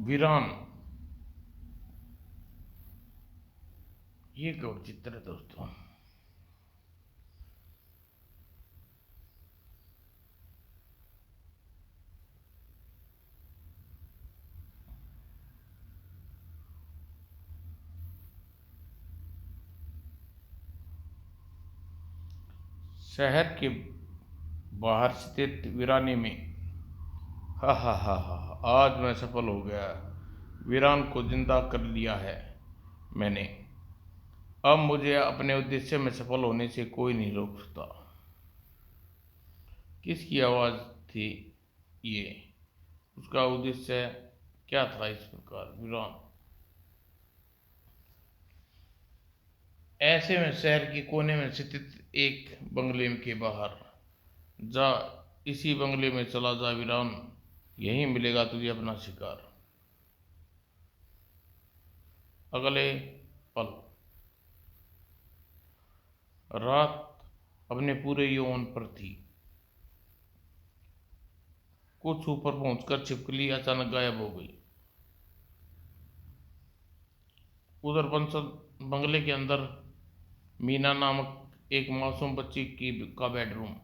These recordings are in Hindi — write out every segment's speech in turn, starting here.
वीरान। ये कौन चित्र है दोस्तों? शहर के बाहर स्थित वीराने में। हा हा हा हा, आज मैं सफल हो गया। वीरान को जिंदा कर लिया है मैंने। अब मुझे अपने उद्देश्य में सफल होने से कोई नहीं रोक सकता। किसकी आवाज़ थी ये? उसका उद्देश्य क्या था? इस प्रकार वीरान। ऐसे में शहर के कोने में स्थित एक बंगले के बाहर जा। इसी बंगले में चला जा वीरान, यहीं मिलेगा तुझे अपना शिकार। अगले पल रात अपने पूरे यौवन पर थी। कुछ ऊपर पहुंचकर छिपकली अचानक गायब हो गई। उधर बंगले के अंदर मीना नामक एक मासूम बच्ची का बेडरूम।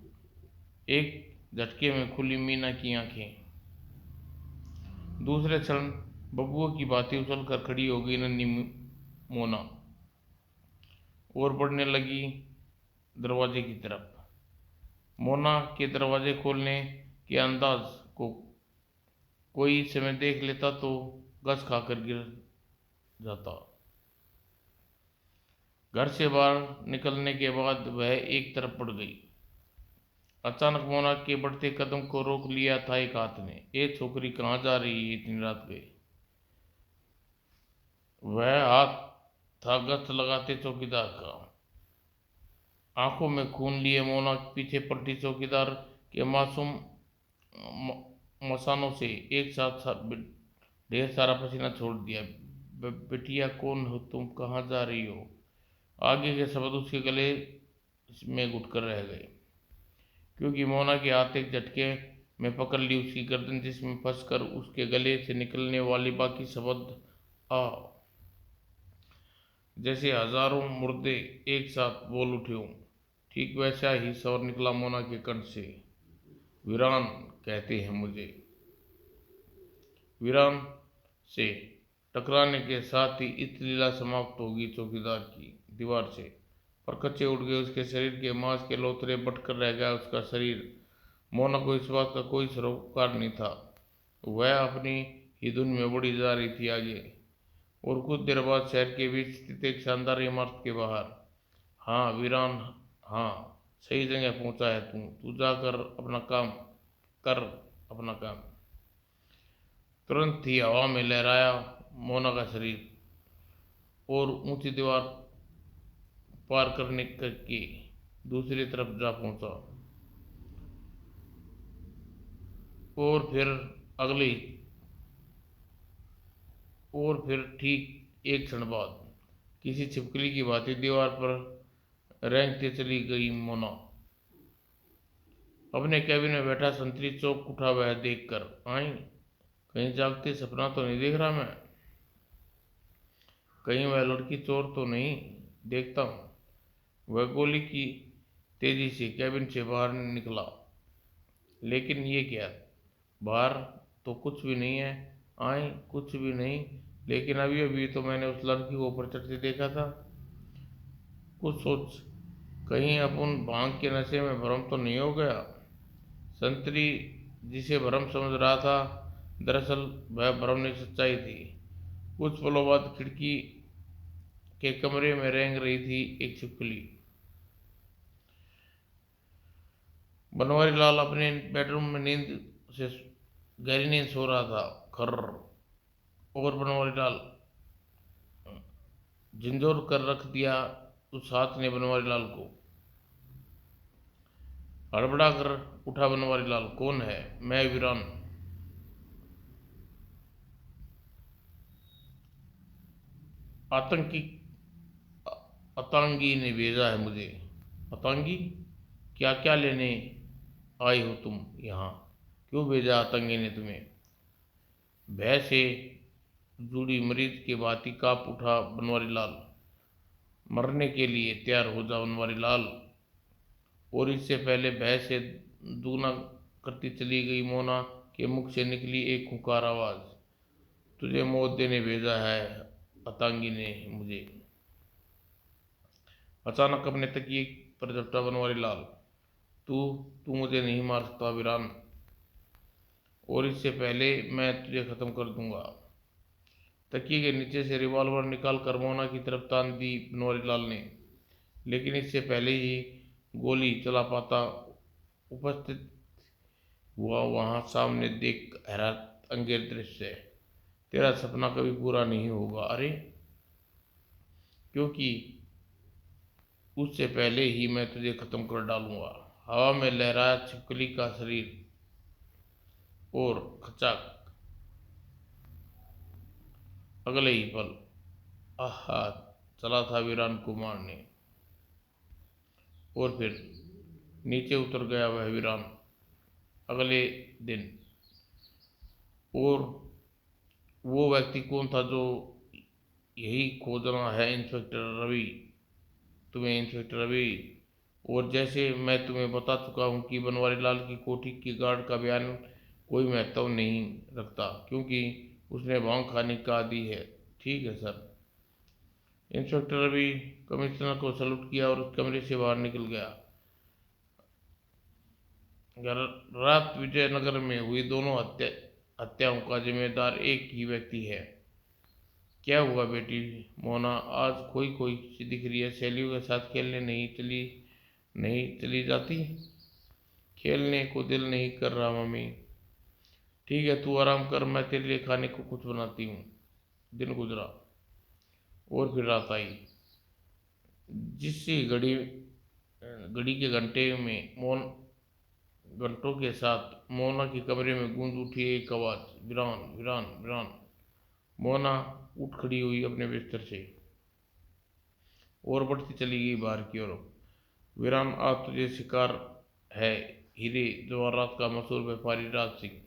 एक झटके में खुली मीना की आंखें। दूसरे क्षण बबुओं की बातें उछल कर खड़ी हो गई नन्ही मोना और बढ़ने लगी दरवाजे की तरफ। मोना के दरवाजे खोलने के अंदाज को कोई समय देख लेता तो गस खाकर गिर जाता। घर से बाहर निकलने के बाद वह एक तरफ पड़ गई। अचानक मोना के बढ़ते कदम को रोक लिया था एक हाथ ने। ए छोकरी, कहाँ जा रही है इतनी रात गए? वह हाथ था गश्त लगाते चौकीदार का। आंखों में खून लिए मोना पीछे पलटी। चौकीदार के मासूम मसानों से एक साथ ढेर सारा पसीना छोड़ दिया। बिटिया, कौन हो तुम? कहाँ जा रही हो? आगे के शब्द उसके गले में घुटकर रह गए, क्योंकि मोना के हाथ एक झटके में पकड़ ली उसकी गर्दन, जिसमें फंसकर उसके गले से निकलने वाले बाकी शब्द आ जैसे हजारों मुर्दे एक साथ बोल उठे हों। ठीक वैसा ही स्वर निकला मोना के कंठ से। वीरान कहते हैं मुझे। वीरान से टकराने के साथ ही इस लीला समाप्त होगी चौकीदार की दीवार से। पर कच्चे उड़ गए उसके शरीर के मांस के लोथरे, बटकर रह गया उसका शरीर। मोना को इस बात का कोई सरोकार नहीं था। वह अपनी ही धुन में बढ़ी जा रही थी आगे। और कुछ देर बाद शहर के बीच स्थित एक शानदार इमारत के बाहर। हाँ वीरान, हाँ, सही जगह पहुंचा है तू। तू जाकर अपना काम कर, अपना काम। तुरंत ही हवा में लहराया मोना का शरीर और ऊंची दीवार पार करने की दूसरी तरफ जा पहुंचा। और फिर अगली और फिर ठीक एक क्षण बाद किसी छिपकली की भांति दीवार पर रेंगते चली गई मोना। अपने कैबिन में बैठा संतरी चौक उठा वह देखकर। आई, कहीं जागते सपना तो नहीं देख रहा मैं? कहीं वह लड़की चोर तो नहीं देखता हूँ? वह गोली की तेजी से कैबिन से बाहर निकला। लेकिन ये क्या? बाहर तो कुछ भी नहीं है। आई, कुछ भी नहीं। लेकिन अभी अभी तो मैंने उस लड़की को ऊपर चढ़ते देखा था। कुछ सोच, कहीं अपन भांग के नशे में भ्रम तो नहीं हो गया? संतरी जिसे भ्रम समझ रहा था, दरअसल वह भ्रम नहीं, सच्चाई थी। कुछ पलों बाद खिड़की के कमरे में रेंग रही थी एक छिपकली। बनवारी लाल अपने बेडरूम में से गहरी नींद सो रहा था। खर्र। और बनवारी लाल झंझोर कर रख दिया उस हाथ ने बनवारी लाल को। हड़बड़ा कर उठा बनवारी लाल। कौन है? मैं वीरान। आतंकी अतांगी ने भेजा है मुझे। अतांगी? क्या क्या लेने आई हो तुम यहाँ? क्यों भेजा आतंगी ने तुम्हें? भय से जुड़ी मरीज के भांति काँप उठा बनवारी लाल। मरने के लिए तैयार हो जा बनवारी लाल। और इससे पहले भय से दूना करती चली गई मोना के मुख से निकली एक खुंखार आवाज, तुझे मौत देने भेजा है अतांगी ने मुझे। अचानक अपने तकिए पर झपटा बनवारी लाल। तू तू मुझे नहीं मार सकता वीरान, और इससे पहले मैं तुझे खत्म कर दूंगा। तकिए के नीचे से रिवॉल्वर निकाल कर मोना की तरफ तान दी बनवारी लाल ने, लेकिन इससे पहले ही गोली चला पाता उपस्थित हुआ वहां सामने देख हैरत अंगेज दृश्य, तेरा सपना कभी पूरा नहीं होगा। अरे, क्योंकि उससे पहले ही मैं तुझे खत्म कर डालूंगा। हवा में लहराया छिपकली का शरीर और खचाक अगले ही पल आहा चला था वीरान को मारने, और फिर नीचे उतर गया वह वीरान अगले दिन। और वो व्यक्ति कौन था जो यही खोजना है इंस्पेक्टर रवि, तुम्हें इंस्पेक्टर रवि। और जैसे मैं तुम्हें बता चुका हूँ कि बनवारी लाल की कोठी की गार्ड का बयान कोई महत्व नहीं रखता, क्योंकि उसने भांग खाने का आदी है। ठीक है सर। इंस्पेक्टर रवि कमिश्नर को सल्यूट किया और उस कमरे से बाहर निकल गया। रात विजयनगर में हुई दोनों हत्याओं का जिम्मेदार एक ही व्यक्ति है। क्या हुआ बेटी मोना, आज खोई खोई सी दिख रही है। सहेलियों के साथ खेलने नहीं चली जाती? खेलने को दिल नहीं कर रहा मम्मी। ठीक है, तू आराम कर, मैं तेरे लिए खाने को कुछ बनाती हूँ। दिन गुजरा और फिर रात आई। जिस घड़ी के घंटों के साथ मोना के कमरे में गूंज उठी एक आवाज, वीरान वीरान वीरान। मोना उठ खड़ी हुई अपने बिस्तर से और बढ़ती चली गई बाहर की ओर। वीरान, आज तुझे शिकार है। हीरे जवाहरात का मशहूर व्यापारी राज सिंह।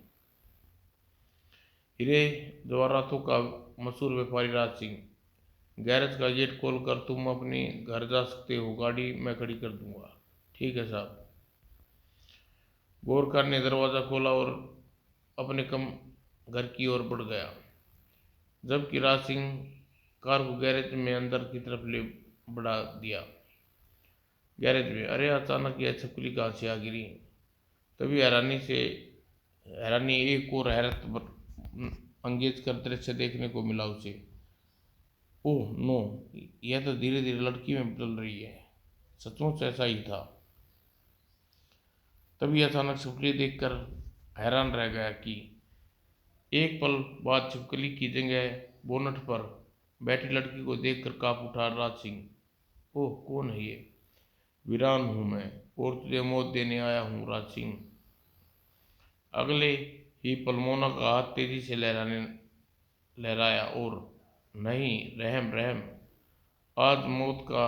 हीरे जवाहरातों का मशहूर व्यापारी राज सिंह। गैरेज का गेट खोलकर तुम अपने घर जा सकते हो, गाड़ी मैं खड़ी कर दूंगा। ठीक है साहब। गोरखा ने दरवाज़ा खोला और अपने घर की ओर बढ़ गया, जबकि राज सिंह कार को गैरेज में अंदर की तरफ ले बढ़ा दिया। गैरेज में अरे, अचानक यह छिपकली कहाँ से आ गिरी। तभी हैरानी एक और हैरत अंगेज कर दृश्य देखने को मिला उसे। ओह नो, यह तो धीरे धीरे लड़की में बदल रही है। सचमुच ऐसा ही था। तभी अचानक छिपकली देखकर हैरान रह गया कि एक पल बाद छिपकली की जगह बोनट पर बैठी लड़की को देखकर कांप उठा राज सिंह। ओह, कौन है ये? वीरान हूँ मैं, और तुझे मौत देने आया हूँ राज सिंह। अगले ही पल मोना का हाथ तेजी से लहराया और नहीं, रहम रहम, आज मौत का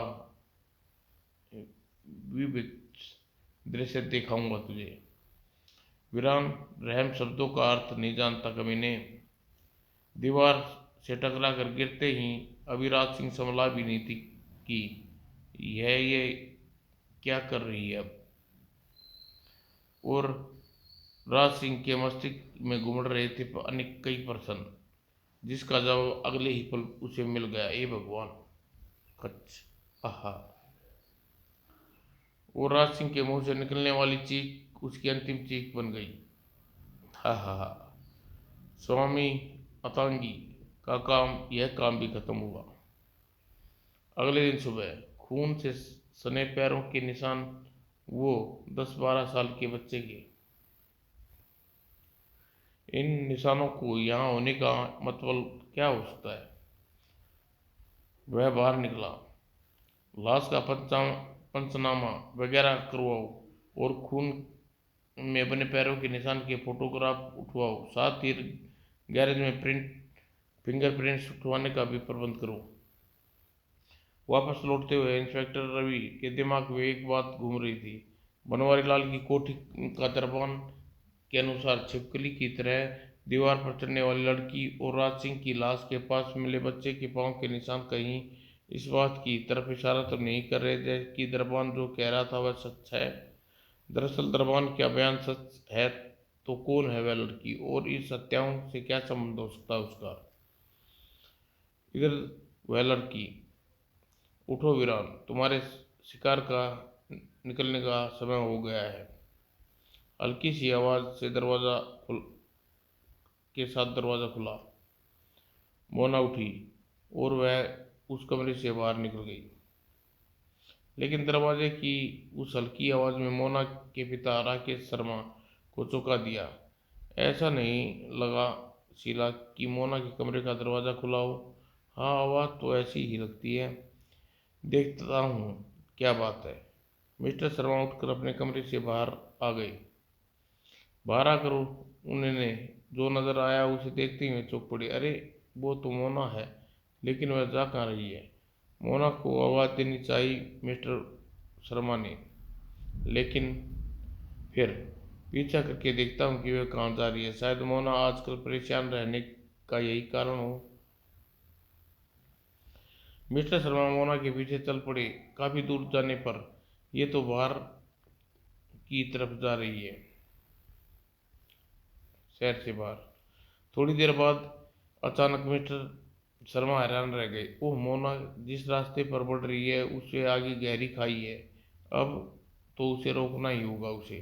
विभत्स दृश्य दिखाऊंगा तुझे। वीरान, रहम शब्दों का अर्थ नहीं जानता कमीने। दीवार से टकरा कर गिरते ही अभिराज सिंह संभला भी नहीं थी कि ये क्या कर रही है अब। और राज सिंह के मस्तिष्क में घूम रहे थे अनेक कई प्रश्न, जिसका जवाब अगले ही पल उसे मिल गया। ए भगवान, कच आहा। और राज सिंह के मुंह से निकलने वाली चीख उसकी अंतिम चीख बन गई। हा हा हा। स्वामी अतांगी का यह काम भी खत्म हुआ। अगले दिन सुबह खून से सने पैरों के निशान, वो 10-12 साल के बच्चे के। इन निशानों को यहाँ होने का मतलब क्या हो सकता है? वह बाहर निकला। लाश का पंचनामा वगैरह करवाओ और खून में बने पैरों के निशान के फोटोग्राफ उठवाओ। साथ ही गैरेज में फिंगरप्रिंट्स उठवाने का भी प्रबंध करो। वापस लौटते हुए इंस्पेक्टर रवि के दिमाग में एक बात घूम रही थी। बनवारी लाल की कोठी का दरबान के अनुसार छिपकली की तरह दीवार पर चढ़ने वाली लड़की और राज सिंह की लाश के पास मिले बच्चे के पांव के निशान कहीं इस बात की तरफ इशारा तो नहीं कर रहे थे कि दरबान जो कह रहा था वह सच है। दरअसल दरबान का बयान सच है तो कौन है वह लड़की और इस हत्याओं से क्या संबंध हो सकता है उसका। इधर वह लड़की, उठो वीरान, तुम्हारे शिकार का निकलने का समय हो गया है। हल्की सी आवाज से दरवाजा खुल के साथ दरवाजा खुला। मोना उठी और वह उस कमरे से बाहर निकल गई। लेकिन दरवाजे की उस हल्की आवाज में मोना के पिता राकेश शर्मा को चौंका दिया। ऐसा नहीं लगा शीला कि मोना के कमरे का दरवाजा खुला हो। हाँ, आवाज तो ऐसी ही लगती है। देखता हूँ क्या बात है। मिस्टर शर्मा उठकर अपने कमरे से बाहर आ गए। बाहर आकर उन्होंने जो नजर आया उसे देखते हुए चौंक पड़ी। अरे, वो तो मोना है, लेकिन वह जा कहाँ रही है। मोना को आवाज देनी चाहिए मिस्टर शर्मा ने, लेकिन फिर पीछा करके देखता हूँ कि वह कहाँ जा रही है। शायद मोना आजकल परेशान रहने का यही कारण हो। मिस्टर शर्मा मोना के पीछे चल पड़े। काफी दूर जाने पर ये तो बाहर की तरफ जा रही है, शहर से बाहर। थोड़ी देर बाद अचानक मिस्टर शर्मा हैरान रह गए। ओह, मोना जिस रास्ते पर बढ़ रही है उससे आगे गहरी खाई है। अब तो उसे रोकना ही होगा उसे।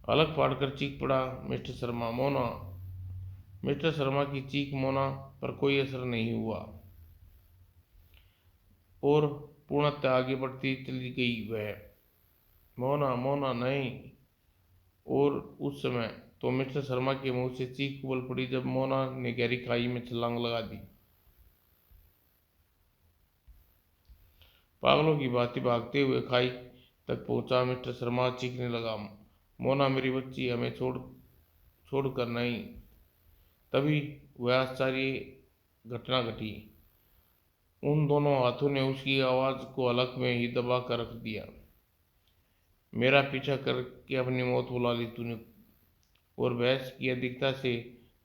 अलग फाड़कर चीख पड़ा मिस्टर शर्मा। मोना। मिस्टर शर्मा की चीख मोना पर कोई असर नहीं हुआ और पूर्णतः आगे बढ़ती चली गई वह। मोना, मोना नहीं। और उस समय तो मिस्टर शर्मा के मुंह से चीख उबल पड़ी जब मोना ने गहरी खाई में छलांग लगा दी। पागलों की भांति भागते हुए खाई तक पहुंचा मिस्टर शर्मा चीखने लगा। मोना मेरी बच्ची, हमें छोड़कर नहीं। तभी वह आश्चर्य घटना घटी। उन दोनों हाथों ने उसकी आवाज को हलक में ही दबा कर रख दिया। मेरा पीछा करके अपनी मौत बुला ली तूने। और बहस की अधिकता से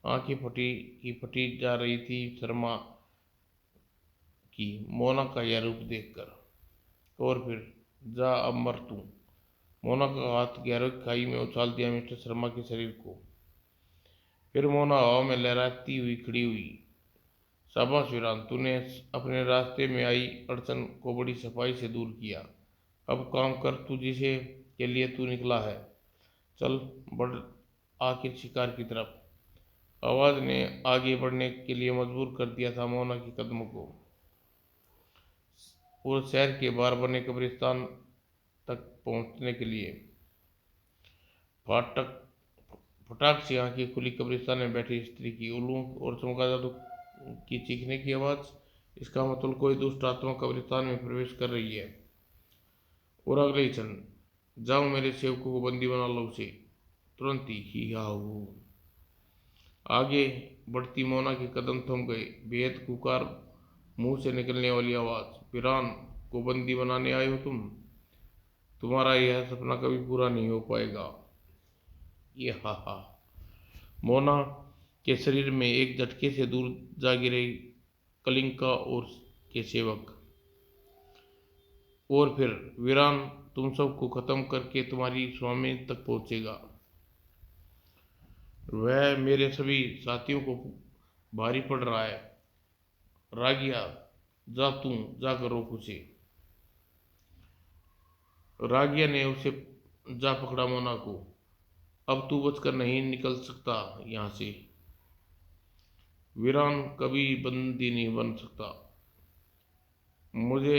आंखें फटी जा रही थी शर्मा की मोना का यह रूप देखकर। और फिर जा, अब मर तू। मोना का हाथ गहरी खाई में उछाल दिया मिस्टर शर्मा के शरीर को। फिर मोना हवा में लहराती हुई खड़ी हुई। शाबाश वीरान, तूने अपने रास्ते में आई अड़चन को बड़ी सफाई से दूर किया। अब काम कर तू जिसे के लिए तू निकला है। चल बढ़ आखिर शिकार की तरफ। आवाज ने आगे बढ़ने के लिए मजबूर कर दिया था मोना के कदमों को। और शहर के बाहर बने कब्रिस्तान तक पहुंचने के लिए फाटक फटाक से आंखें खुली। कब्रिस्तान में बैठी स्त्री की उल्लू और चमगादड़ की चीखने की आवाज। इसका मतलब कोई दुष्ट आत्मा कब्रिस्तान में प्रवेश कर रही है। और अगले ही क्षण, जाओ मेरे सेवकों को बंदी बना लो उसे, तुरंत ही हाउ। आगे बढ़ती मोना के कदम थम गए। बेहद पुकार, मुंह से निकलने वाली आवाज, वीरान को बंदी बनाने आए हो तुम। तुम्हारा यह सपना कभी पूरा नहीं हो पाएगा। ये हा हा। मोना के शरीर में एक झटके से दूर जा गिरे कलिंका और के सेवक। और फिर वीरान तुम सबको खत्म करके तुम्हारी स्वामी तक पहुंचेगा। वह मेरे सभी साथियों को भारी पड़ रहा है। रागिया, जा तू जाकर रोक उसे। रागिया ने उसे जा पकड़ा मोना को। अब तू बचकर नहीं निकल सकता यहाँ से। वीरान कभी बंदी नहीं बन सकता। मुझे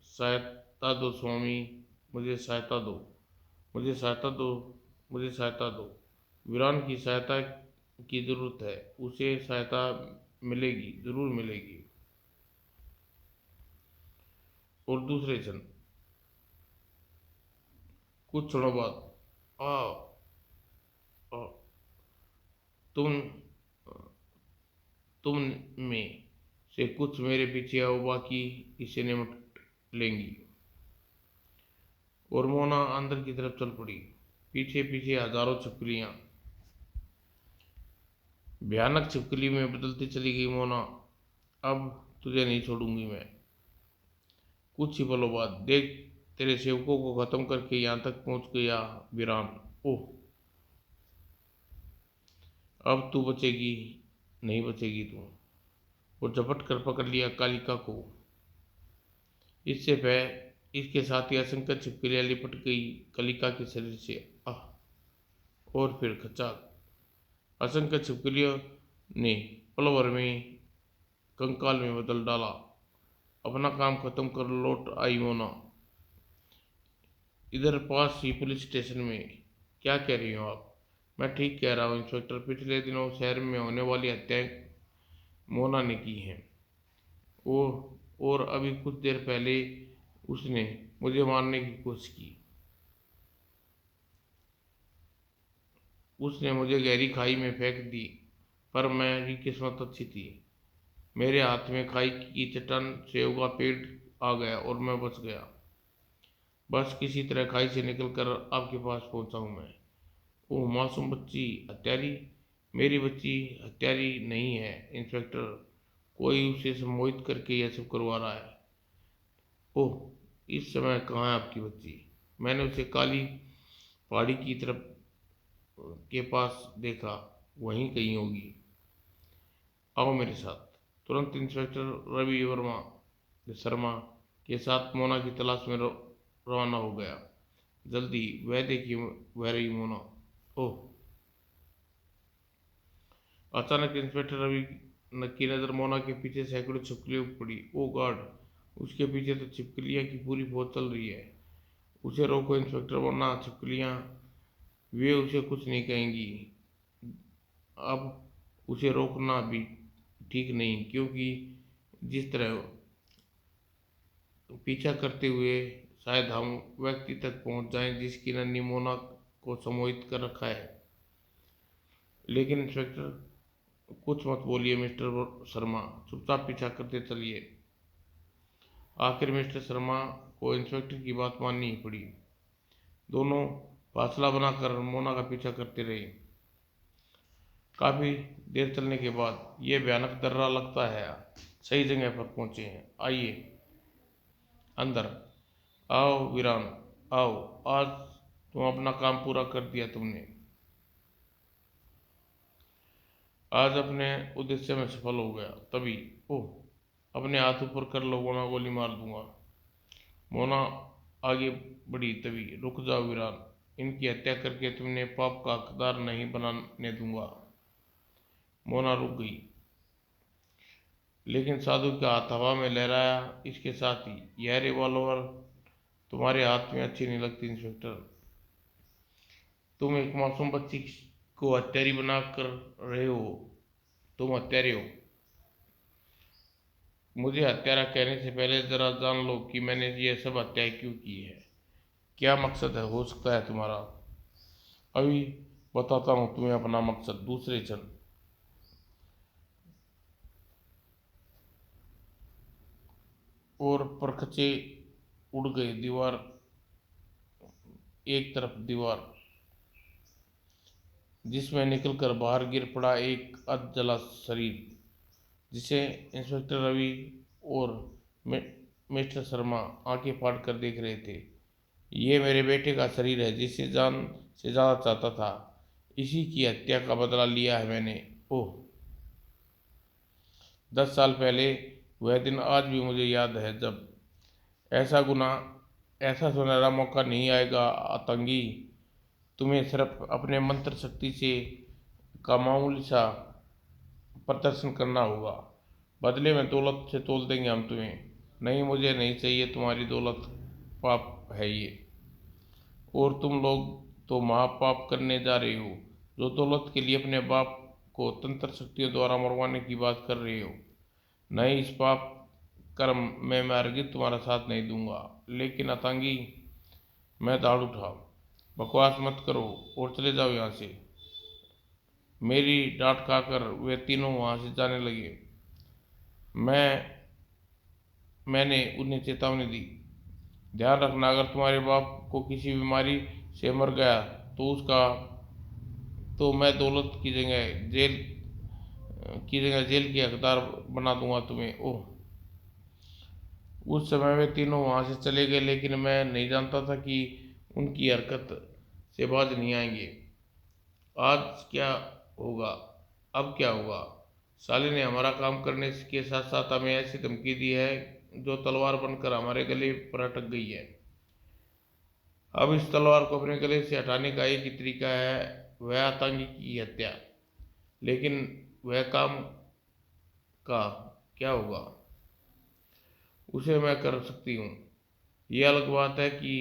सहायता दो स्वामी, मुझे सहायता दो, मुझे सहायता दो, मुझे सहायता दो। वीरान की सहायता की जरूरत है। उसे सहायता मिलेगी, जरूर मिलेगी। और दूसरे क्षण, कुछ क्षणों बाद, आ, आ तुम तुम में से कुछ मेरे पीछे आओ, बाकी इसे निपट लेंगी। और मोना अंदर की तरफ चल पड़ी। पीछे पीछे हजारों छिपकलियां। भयानक छिपकली में बदलती चली गई मोना। अब तुझे नहीं छोड़ूंगी मैं। कुछ ही पलों बाद देख, तेरे सेवकों को खत्म करके यहाँ तक पहुंच गया वीरान। ओह, अब तू बचेगी नहीं, बचेगी तू। वो झपट कर पकड़ लिया कालिका को। इसके साथ ही असंख्य छिपकलियां लिपट गई कलिका के शरीर से। आह, और फिर खचाक। असंख्य छिपकलियों ने पल भर में कंकाल में बदल डाला। अपना काम खत्म कर लौट आई मोना। इधर पास ही पुलिस स्टेशन में। क्या कह रही हो आप? मैं ठीक कह रहा हूँ इंस्पेक्टर, पिछले दिनों शहर में होने वाली हत्याएं मोना ने की हैं। वो और अभी कुछ देर पहले उसने मुझे मारने की कोशिश की। उसने मुझे गहरी खाई में फेंक दी, पर मेरी किस्मत अच्छी थी। मेरे हाथ में खाई की चट्टान से उगा पेड़ आ गया और मैं बच गया। बस किसी तरह खाई से निकलकर आपके पास पहुंचा हूं मैं। ओह मासूम बच्ची, हत्यारी? मेरी बच्ची हत्यारी नहीं है इंस्पेक्टर। कोई उसे सम्मोहित करके यह सब करवा रहा है। ओह, इस समय कहाँ है आपकी बच्ची? मैंने उसे काली पहाड़ी की तरफ के पास देखा, वहीं कहीं होगी। आओ मेरे साथ। तुरंत इंस्पेक्टर रवि शर्मा के साथ मोना की तलाश में रवाना हो गया। जल्दी, वह देखिए, वह रही मोना। ओह, अचानक इंस्पेक्टर रवि की नजर मोना के पीछे सैकड़ों छिपकलियों पर पड़ी। ओ गॉड, उसके पीछे तो छिपकलियां की पूरी फौज चल रही है। उसे रोको इंस्पेक्टर, वरना छिपकलियां वे उसे कुछ नहीं कहेंगी। अब उसे रोकना भी ठीक नहीं, क्योंकि जिस तरह पीछा करते हुए शायद हम व्यक्ति तक पहुंच जाएं जिसकी नन्ही मोना को सम्मोहित कर रखा है। लेकिन इंस्पेक्टर, कुछ मत बोलिए मिस्टर शर्मा, चुपचाप पीछा करते चलिए। आखिर मिस्टर शर्मा को इंस्पेक्टर की बात माननी ही पड़ी। दोनों फासला बनाकर मोना का पीछा करते रहे। काफी देर चलने के बाद ये भयानक दर्रा लगता है सही जगह पर पहुंचे हैं। आइए अंदर। आओ वीरान, आओ। आज तुम अपना काम पूरा कर दिया तुमने। आज अपने उद्देश्य में सफल हो गया। तभी, ओह, अपने हाथ ऊपर कर लो वरना गोली मार दूंगा। मोना आगे बढ़ी। तभी, रुक जाओ वीरान, इनकी हत्या करके तुमने पाप का हकदार नहीं बनाने दूंगा। मोना रुक गई, लेकिन साधु का हाथ हवा में लहराया। इसके साथ ही, यह रिवॉल्वर तुम्हारे हाथ में अच्छी नहीं लगती इंस्पेक्टर। तुम एक मासूम बच्ची को हत्यारी बना कर रहे हो। तुम हत्यारे हो। मुझे हत्यारा कहने से पहले जरा जान लो कि मैंने ये सब हत्याएं क्यों की है। क्या मकसद है हो सकता है तुम्हारा? अभी बताता हूँ तुम्हें अपना मकसद। दूसरे क्षण और परखचे उड़ गए। दीवार, एक तरफ दीवार जिसमें निकलकर बाहर गिर पड़ा एक अध जला शरीर, जिसे इंस्पेक्टर रवि और मिस्टर शर्मा आंखें फाड़ कर देख रहे थे। ये मेरे बेटे का शरीर है, जिसे जान से ज्यादा चाहता था। इसी की हत्या का बदला लिया है मैंने। ओह, 10 साल पहले वह दिन आज भी मुझे याद है, जब ऐसा गुनाह, ऐसा सुनहरा मौका नहीं आएगा आतंकी। तुम्हें सिर्फ अपने मंत्र शक्ति से का मामूली सा प्रदर्शन करना होगा। बदले में दौलत से तोल देंगे हम तुम्हें। नहीं, मुझे नहीं चाहिए तुम्हारी दौलत, पाप है ये। और तुम लोग तो महापाप करने जा रहे हो, जो दौलत के लिए अपने बाप को तंत्र शक्तियों द्वारा मरवाने की बात कर रहे हो। नहीं, इस पाप कर्म में मैं हरगिज तुम्हारा साथ नहीं दूंगा। लेकिन आतंकी, मैं दाड़ उठा। बकवास मत करो और चले जाओ यहाँ से। मेरी डांट खाकर वे तीनों वहां से जाने लगे। मैंने उन्हें चेतावनी दी, ध्यान रखना, अगर तुम्हारे बाप को किसी बीमारी से मर गया तो मैं दौलत की जगह जेल की जगह जेल के हकदार बना दूंगा तुम्हें। ओह। उस समय वे तीनों वहां से चले गए, लेकिन मैं नहीं जानता था कि उनकी हरकत से बाज नहीं आएंगे। आज क्या होगा? अब क्या होगा? साले ने हमारा काम करने के साथ साथ हमें ऐसी धमकी दी है जो तलवार बनकर हमारे गले पर अटक गई है। अब इस तलवार को अपने गले से हटाने का एक ही तरीका है, वह आतंकी की हत्या। लेकिन वह काम का क्या होगा? उसे मैं कर सकती हूँ। ये अलग बात है कि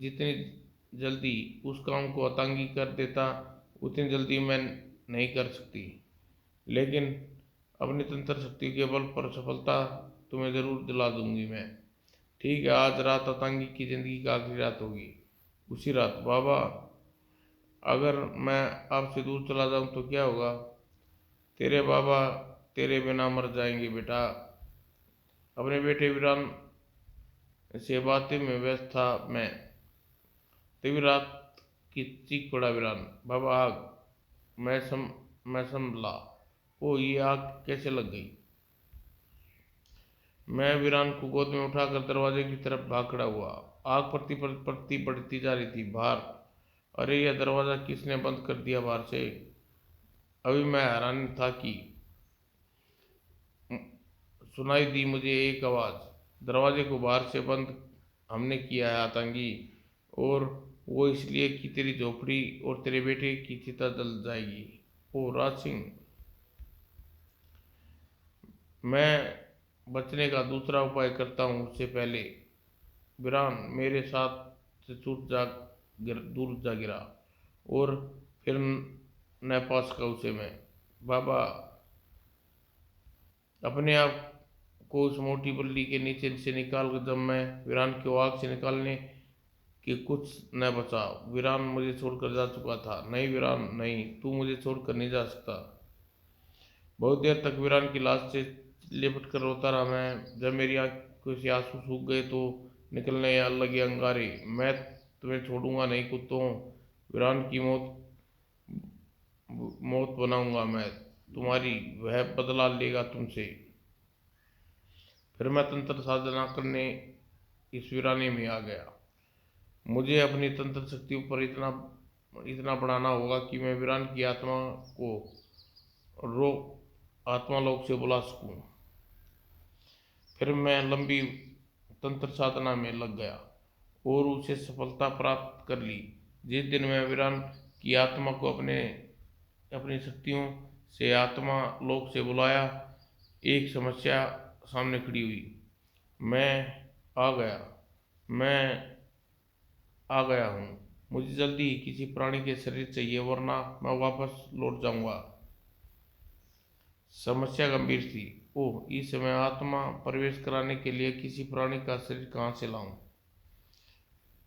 जितनी जल्दी उस काम को आतंकी कर देता, उतनी जल्दी मैं नहीं कर सकती। लेकिन अपनी तंत्र शक्ति के बल पर सफलता तुम्हें जरूर दिला दूंगी मैं। ठीक है, आज रात आतंकी की जिंदगी का आखिरी रात होगी। उसी रात। बाबा, अगर मैं आपसे दूर चला जाऊं तो क्या होगा? तेरे बाबा तेरे बिना मर जाएंगे बेटा। अपने बेटे वीरान से बातें में व्यस्त था मैं, तभी रात की चीख पड़ा वीरान, बाबा आग। मैं संभला। ओ, ये आग कैसे लग गई? मैं वीरान को गोद में उठाकर दरवाजे की तरफ भाग खड़ा हुआ। आग पड़ती बढ़ती जा रही थी बाहर। अरे, यह दरवाजा किसने बंद कर दिया बाहर से? अभी मैं हैरान था कि सुनाई दी मुझे एक आवाज, दरवाजे को बाहर से बंद हमने किया है आतंकी, और वो इसलिए कि तेरी झोपड़ी और तेरे बेटे की चिता जल जाएगी। ओ राज सिंह। मैं बचने का दूसरा उपाय करता हूँ उससे पहले। वीरान मेरे साथ से दूर जा गिरा, और फिर न पा सका उसे मैं। बाबा, अपने आप को उस मोटी बल्ली के नीचे से निकाल कर जब मैं वीरान को आग से निकालने के कुछ न बचा। वीरान मुझे छोड़कर जा चुका था। नहीं वीरान, नहीं, तू मुझे छोड़कर नहीं जा सकता। बहुत देर तक वीरान की लाश से लिपट कर रोता रहा मैं। जब मेरी आंखों से आंसू सूख गए तो निकलने लगे अंगारे। मैं तुम्हें छोड़ूंगा नहीं कुत्तों। वीरान की मौत बनाऊंगा मैं तुम्हारी, वह बदला लेगा तुमसे। फिर मैं तंत्र साधना करने इस वीराने में आ गया। मुझे अपनी तंत्र शक्ति पर इतना इतना बढ़ाना होगा कि मैं वीरान की आत्मा को रो आत्मालोक से बुला सकूं। फिर मैं लंबी तंत्र साधना में लग गया और उसे सफलता प्राप्त कर ली। जिस दिन मैं वीरान की आत्मा को अपनी शक्तियों से आत्मा लोक से बुलाया, एक समस्या सामने खड़ी हुई। मैं आ गया मैं आ गया हूँ। मुझे जल्दी ही किसी प्राणी के शरीर चाहिए, वरना मैं वापस लौट जाऊंगा। समस्या गंभीर थी। ओह, इस समय आत्मा प्रवेश कराने के लिए किसी प्राणी का शरीर कहाँ से लाऊं?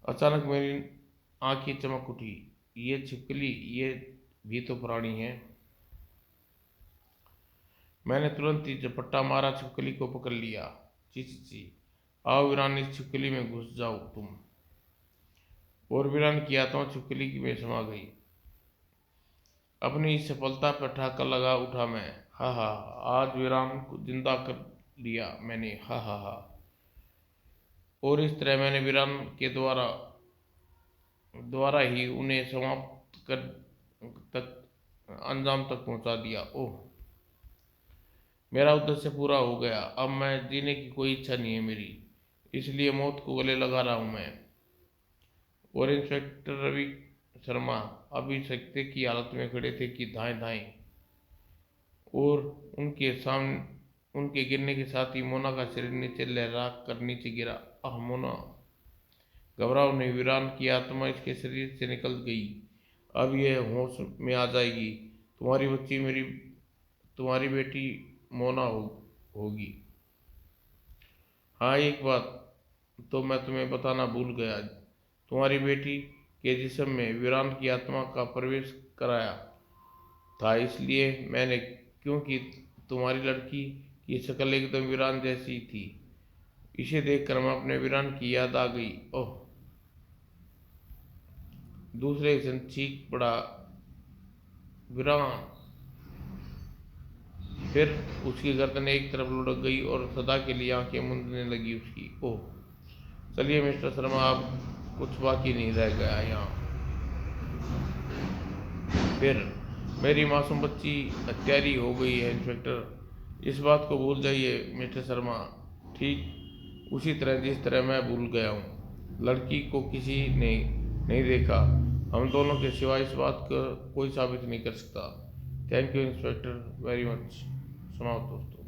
अचानक मेरी आंखें चमक उठी। ये छिपकली, ये भी तो प्राणी है। मैंने तुरंत ही झपट्टा मारा, छिपकली को पकड़ लिया। ची ची ची। आओ वीरान, इस छिपकली में घुस जाओ तुम। और वीरान की आत्मा छिपकली की में समा गई। अपनी इस सफलता पर ठहाका लगा उठा मैं। हा हा, आज वीरान को जिंदा कर लिया मैंने। हा हा हा। और इस तरह मैंने वीरान के द्वारा ही उन्हें समाप्त कर तक अंजाम तक पहुंचा दिया। ओह, मेरा उद्देश्य पूरा हो गया। अब मैं जीने की कोई इच्छा नहीं है मेरी, इसलिए मौत को गले लगा रहा हूं मैं। और इंस्पेक्टर रवि शर्मा अभी सत्य की हालत में खड़े थे कि धाएं धाएं, और उनके सामने उनके गिरने के साथ ही मोना का शरीर नीचे लहरा कर नीचे गिरा। आह मोना, घबराओ नहीं, वीरान की आत्मा इसके शरीर से निकल गई। अब यह होश में आ जाएगी। तुम्हारी बच्ची मेरी तुम्हारी बेटी मोना होगी। हाँ, एक बात तो मैं तुम्हें बताना भूल गया। तुम्हारी बेटी के जिस्म में वीरान की आत्मा का प्रवेश कराया था, इसलिए मैंने, क्योंकि तुम्हारी लड़की की शक्ल एकदम वीरान जैसी थी। इसे देखकर मैं अपने वीरान की याद आ गई। ओह। दूसरे क्षण चीख पड़ा, वीरान। फिर उसकी गर्दन एक तरफ लुढ़क गई और सदा के लिए आंखें मूंदने लगी उसकी। ओह, चलिए मिस्टर शर्मा, अब कुछ बाकी नहीं रह गया यहाँ। फिर मेरी मासूम बच्ची हत्यारी हो गई है इंस्पेक्टर। इस बात को भूल जाइए मिस्टर शर्मा, ठीक उसी तरह जिस तरह मैं भूल गया हूँ। लड़की को किसी ने नहीं देखा, हम दोनों के सिवाय इस बात का कोई साबित नहीं कर सकता। Thank you inspector very much. सुनाओ दोस्तों।